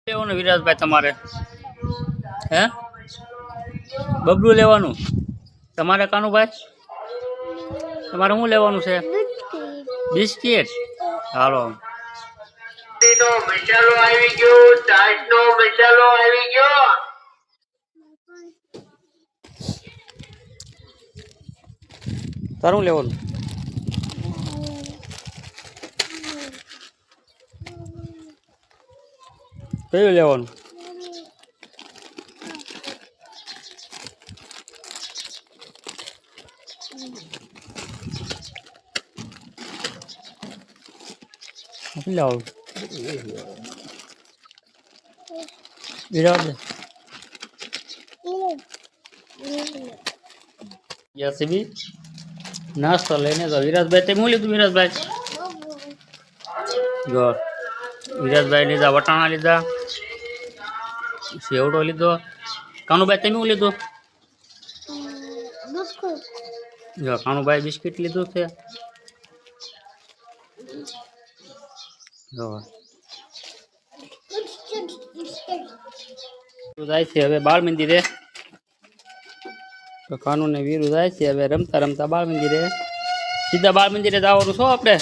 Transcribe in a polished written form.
લેવાનું વિરાજભાઈ તમારે હે બબલું લેવાનું તમારે કાનુભાઈ તમારે શું લેવાનું છે બિસ્કિટ હાલો મસાલો આવી ગયો ચાટનો મસાલો આવી ગયો તારું લેવાનું કયું લેવાનું લાવું વિરાજ યસબી નાસ્તો લઈને તો વિરાજભાઈ તે શું લીધું વિરાજભાઈ જો વિરાજભાઈ લીધા વટાણા લીધા સેવડો લીધો કાનુભાઈ તમે શું લીધું જો કાનુભાઈ બિસ્કિટ લીધું છે જો જાય છે હવે બાળ મંદિરે તો કાનુ ને વીરુ જાય છે હવે રમતા રમતા બાળ મંદિરે સીધા બાળ મંદિરે જવાનું છો આપણે